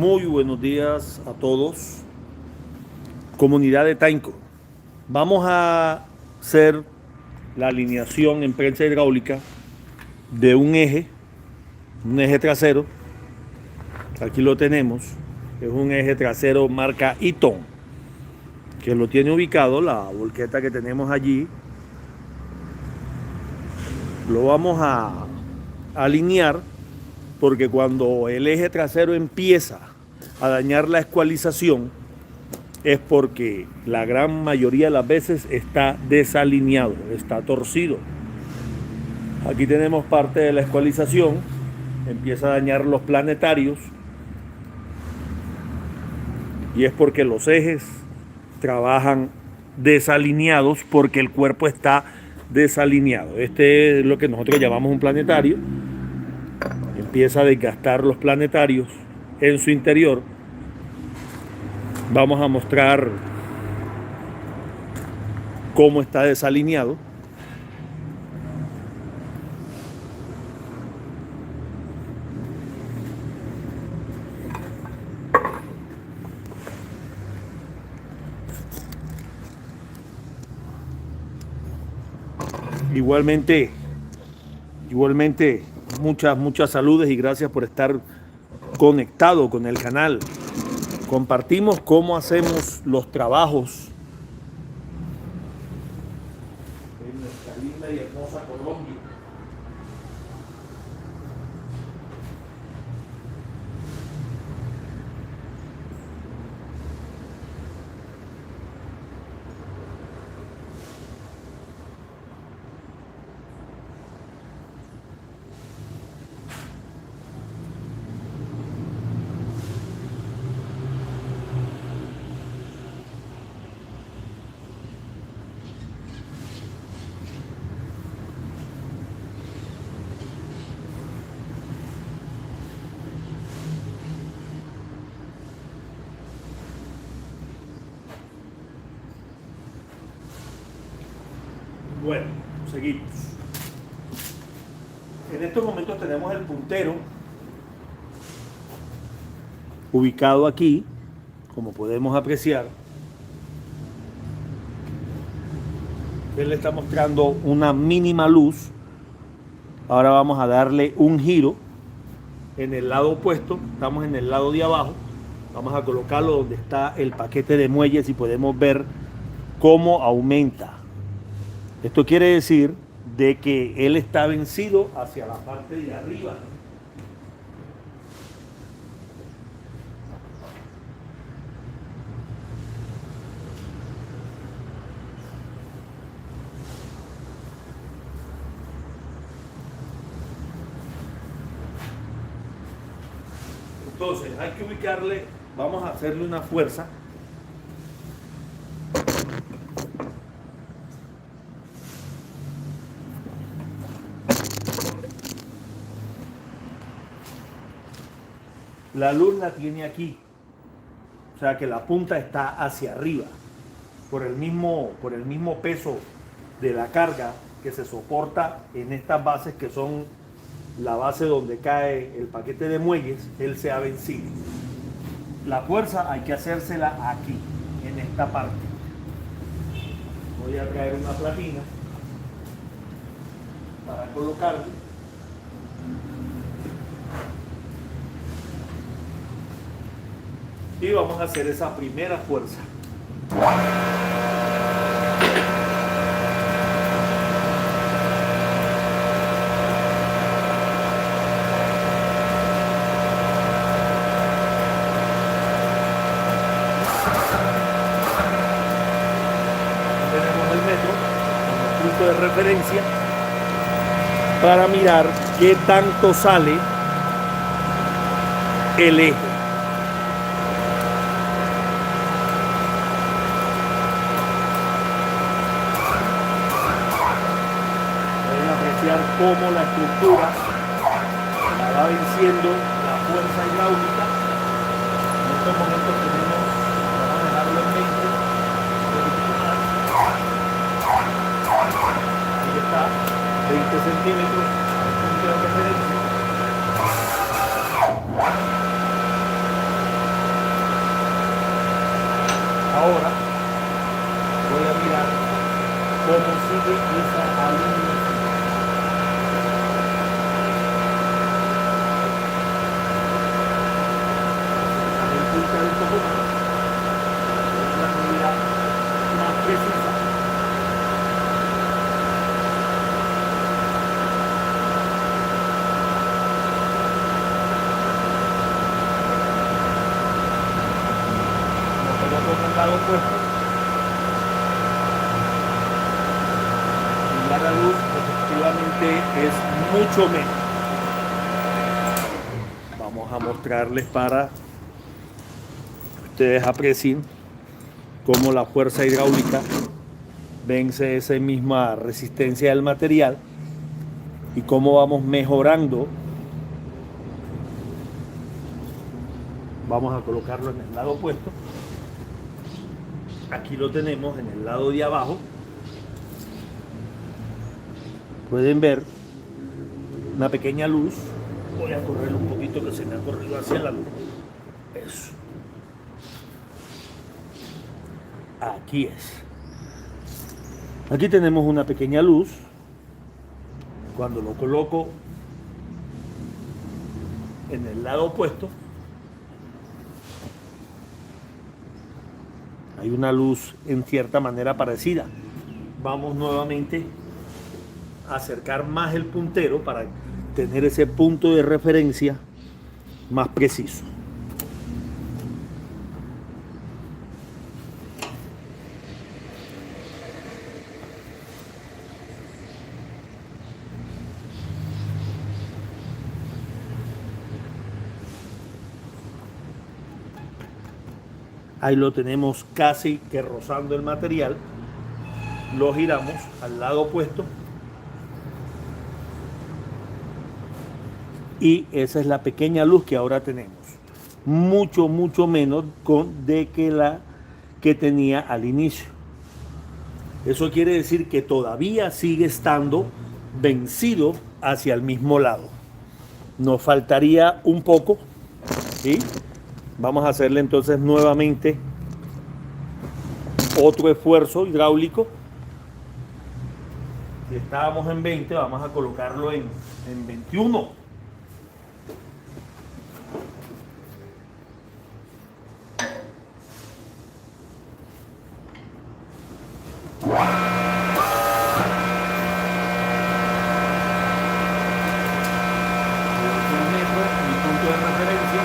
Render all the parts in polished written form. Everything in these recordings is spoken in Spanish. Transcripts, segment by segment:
Muy buenos días a todos, comunidad de Tainco. Vamos a hacer la alineación en prensa hidráulica de un eje trasero. Aquí lo tenemos, es un eje trasero marca Eaton, que lo tiene ubicado la volqueta que tenemos allí. Lo vamos a alinear porque cuando el eje trasero empieza a dañar la escualización es porque la gran mayoría de las veces está desalineado, está torcido. Aquí tenemos parte de la escualización, empieza a dañar los planetarios y es porque los ejes trabajan desalineados porque el cuerpo está desalineado. Este es lo que nosotros llamamos un planetario. Empieza a desgastar los planetarios en su interior. Vamos a mostrar cómo está desalineado. Igualmente, muchas saludes y gracias por estar conectado con el canal. Compartimos cómo hacemos los trabajos en nuestra linda y hermosa Colombia. Bueno, seguimos. En estos momentos tenemos el puntero ubicado aquí, como podemos apreciar. Él le está mostrando una mínima luz. Ahora vamos a darle un giro en el lado opuesto. Estamos en el lado de abajo. Vamos a colocarlo donde está el paquete de muelles y podemos ver cómo aumenta. Esto quiere decir de que él está vencido hacia la parte de arriba. Entonces hay que ubicarle, vamos a hacerle una fuerza. La luz la tiene aquí, o sea que la punta está hacia arriba, por el mismo peso de la carga que se soporta en estas bases que son la base donde cae el paquete de muelles. Él se ha vencido. La fuerza hay que hacérsela aquí, en esta parte. Voy a traer una platina para colocarle. Y vamos a hacer esa primera fuerza. Tenemos el metro como punto de referencia para mirar qué tanto sale el eje. Cómo la estructura la va venciendo la fuerza hidráulica. En estos momentos vamos a dejarlo en 20, ahí está, 20 centímetros, punto de referencia. Ahora voy a mirar cómo sigue esa alineación. Un poco más, una medida más precisa. Lo coloco en el lado opuesto y ya la luz efectivamente es mucho menos. Vamos a mostrarles para ustedes aprecien cómo la fuerza hidráulica vence esa misma resistencia del material y cómo vamos mejorando. Vamos a colocarlo en el lado opuesto. Aquí lo tenemos en el lado de abajo. Pueden ver una pequeña luz. Voy a correr un poquito que se me ha corrido hacia la luz. Eso. Aquí es. Aquí tenemos una pequeña luz. Cuando lo coloco en el lado opuesto, hay una luz en cierta manera parecida. Vamos nuevamente a acercar más el puntero para tener ese punto de referencia más preciso. Ahí lo tenemos casi que rozando el material. Lo giramos al lado opuesto. Y esa es la pequeña luz que ahora tenemos. Mucho menos de que la que tenía al inicio. Eso quiere decir que todavía sigue estando vencido hacia el mismo lado. Nos faltaría un poco, ¿sí? Vamos a hacerle entonces nuevamente otro esfuerzo hidráulico. Si estábamos en 20, vamos a colocarlo en 21. Mi punto de referencia.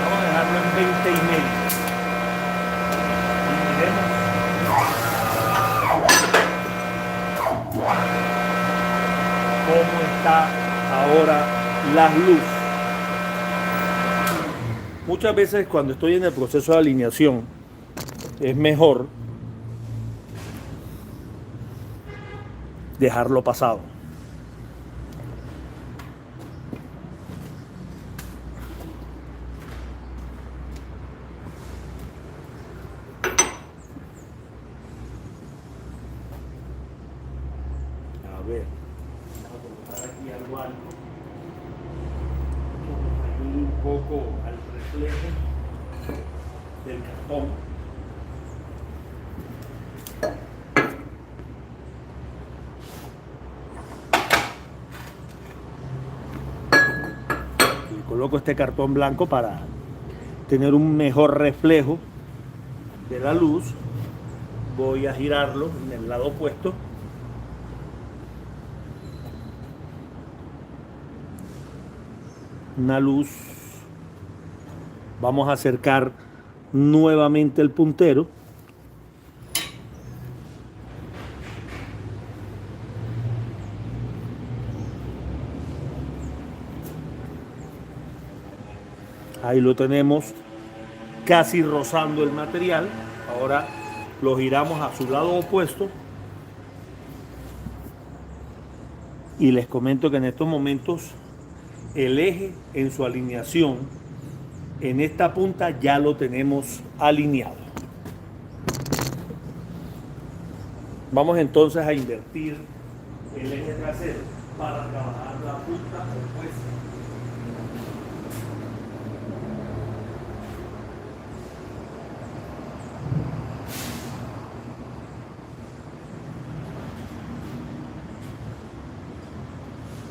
Vamos a dejarlo en 20 y medio. Y miremos cómo está ahora la luz. Muchas veces cuando estoy en el proceso de alineación es mejor dejarlo pasado. A ver, vamos a colocar aquí algo alto. Un poco al reflejo del cartón. Y coloco este cartón blanco para tener un mejor reflejo de la luz. Voy a girarlo en el lado opuesto. Una luz. Vamos a acercar nuevamente el puntero. Ahí lo tenemos casi rozando el material. Ahora lo giramos a su lado opuesto. Y les comento que en estos momentos el eje en su alineación en esta punta ya lo tenemos alineado. Vamos entonces a invertir el eje trasero para trabajar la punta opuesta.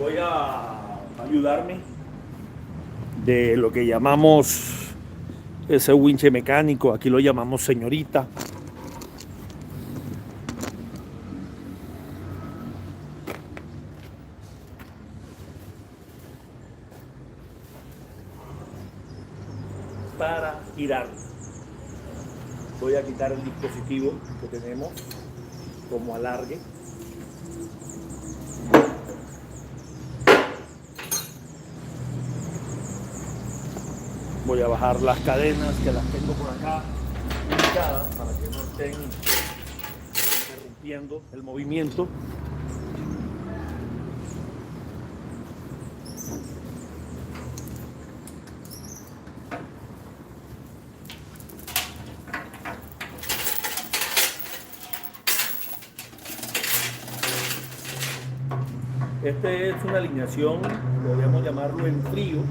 Voy a ayudarme de lo que llamamos ese winche mecánico, aquí lo llamamos señorita. Para girar. Voy a quitar el dispositivo que tenemos como alargue. Voy a bajar las cadenas que las tengo por acá ubicadas para que no estén interrumpiendo el movimiento. Esta es una alineación, podríamos llamarlo en frío,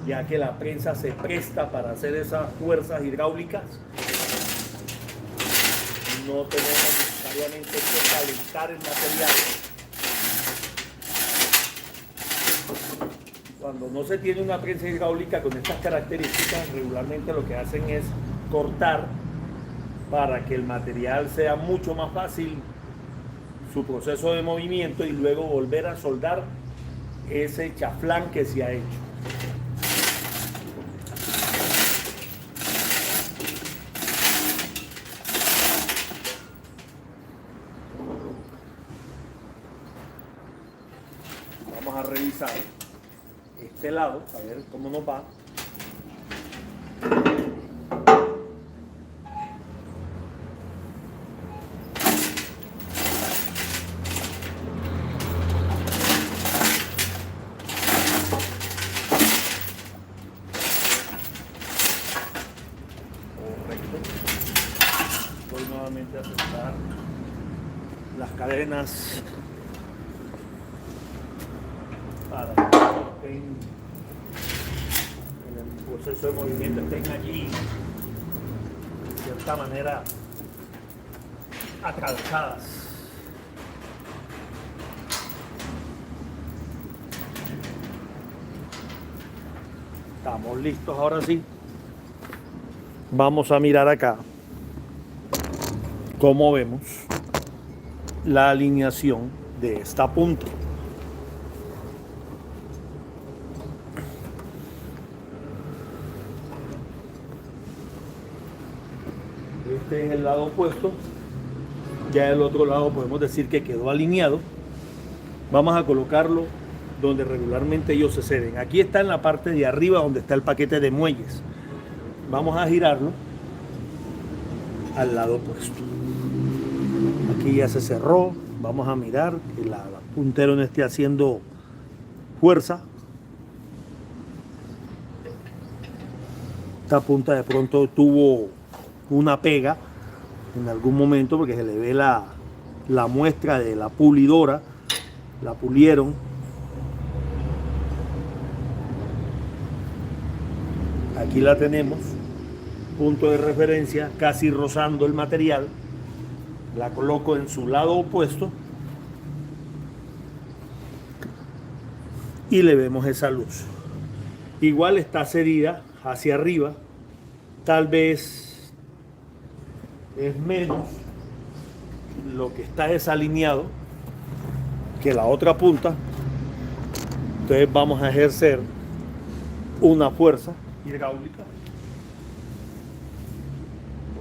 ya que la prensa se presta para hacer esas fuerzas hidráulicas. No tenemos necesariamente que calentar el material. Cuando no se tiene una prensa hidráulica con estas características, regularmente lo que hacen es cortar para que el material sea mucho más fácil su proceso de movimiento y luego volver a soldar ese chaflán que se ha hecho. Vamos a revisar este lado, a ver cómo nos va. Voy nuevamente a sentar las cadenas para que estén en el proceso de movimiento, estén allí de cierta manera atravesadas. Estamos listos ahora sí. Vamos a mirar acá cómo vemos la alineación de esta punta. Este es el lado opuesto. Ya el otro lado podemos decir que quedó alineado. Vamos a colocarlo donde regularmente ellos se ceden. Aquí está en la parte de arriba donde está el paquete de muelles. Vamos a girarlo al lado opuesto. Aquí ya se cerró. Vamos a mirar que el puntero no esté haciendo fuerza. Esta punta de pronto tuvo una pega en algún momento porque se le ve la muestra de la pulidora. La pulieron. Aquí la tenemos. Punto de referencia casi rozando el material. La coloco en su lado opuesto y le vemos esa luz. Igual está cedida hacia arriba, tal vez es menos lo que está desalineado que la otra punta. Entonces vamos a ejercer una fuerza hidráulica.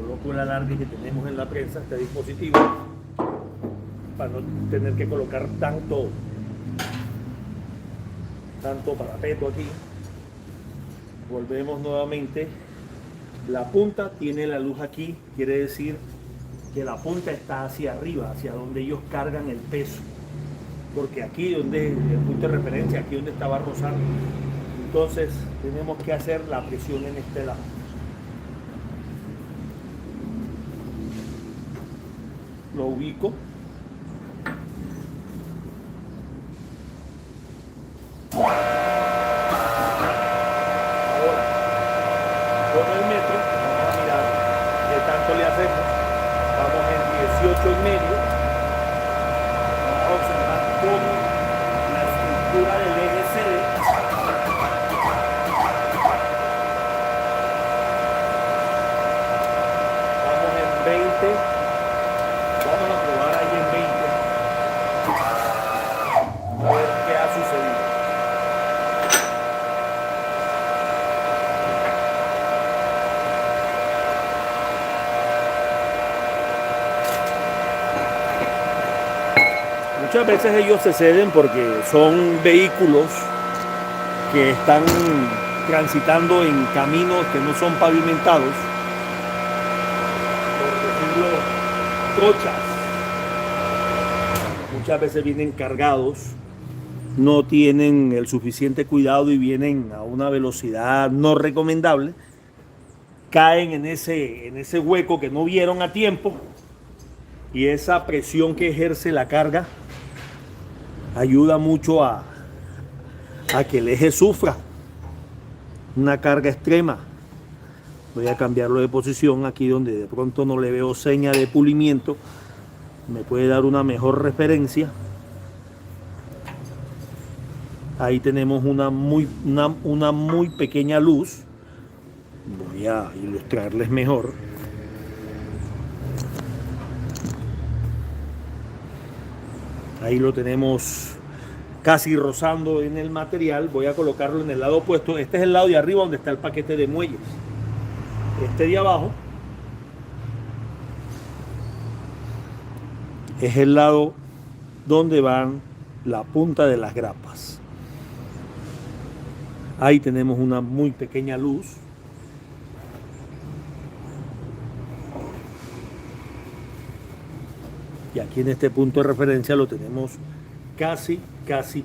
Coloco el alargue que tenemos en la prensa, este dispositivo, para no tener que colocar tanto parapeto aquí. Volvemos nuevamente. La punta tiene la luz aquí, quiere decir que la punta está hacia arriba, hacia donde ellos cargan el peso, porque aquí donde el punto de referencia, aquí donde estaba rozando, entonces tenemos que hacer la presión en este lado. Lo ubico. Ahora, con el metro, vamos a mirar qué tanto le hacemos. Vamos en 18 y medio. Vamos a observar cómo la Muchas veces ellos se ceden porque son vehículos que están transitando en caminos que no son pavimentados, por decirlo, trochas. Muchas veces vienen cargados, no tienen el suficiente cuidado y vienen a una velocidad no recomendable, caen en ese hueco que no vieron a tiempo, y esa presión que ejerce la carga ayuda mucho a que el eje sufra una carga extrema. Voy a cambiarlo de posición aquí donde de pronto no le veo seña de pulimiento, me puede dar una mejor referencia. Ahí tenemos una muy pequeña luz. Voy a ilustrarles mejor. Ahí lo tenemos casi rozando en el material. Voy a colocarlo en el lado opuesto. Este es el lado de arriba donde está el paquete de muelles. Este de abajo es el lado donde van la punta de las grapas. Ahí tenemos una muy pequeña luz. Y aquí en este punto de referencia lo tenemos casi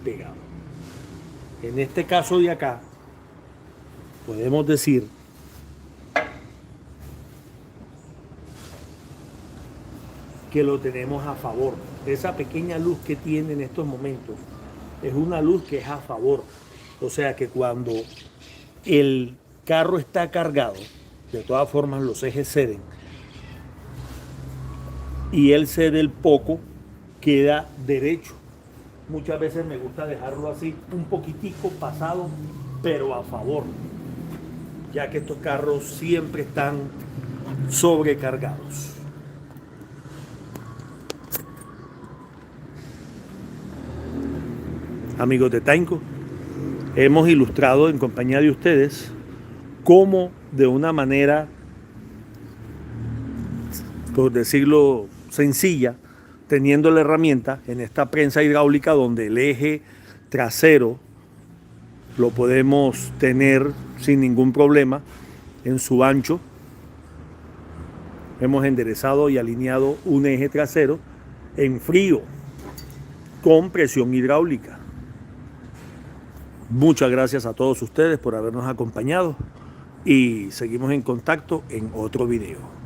pegado. En este caso de acá, podemos decir que lo tenemos a favor. Esa pequeña luz que tiene en estos momentos es una luz que es a favor. O sea que cuando el carro está cargado, de todas formas los ejes ceden. Y él cede el poco, queda derecho. Muchas veces me gusta dejarlo así, un poquitico pasado, pero a favor, ya que estos carros siempre están sobrecargados. Amigos de Tainco, hemos ilustrado en compañía de ustedes cómo de una manera, por decirlo sencilla, teniendo la herramienta en esta prensa hidráulica donde el eje trasero lo podemos tener sin ningún problema en su ancho. Hemos enderezado y alineado un eje trasero en frío con presión hidráulica. Muchas gracias a todos ustedes por habernos acompañado y seguimos en contacto en otro video.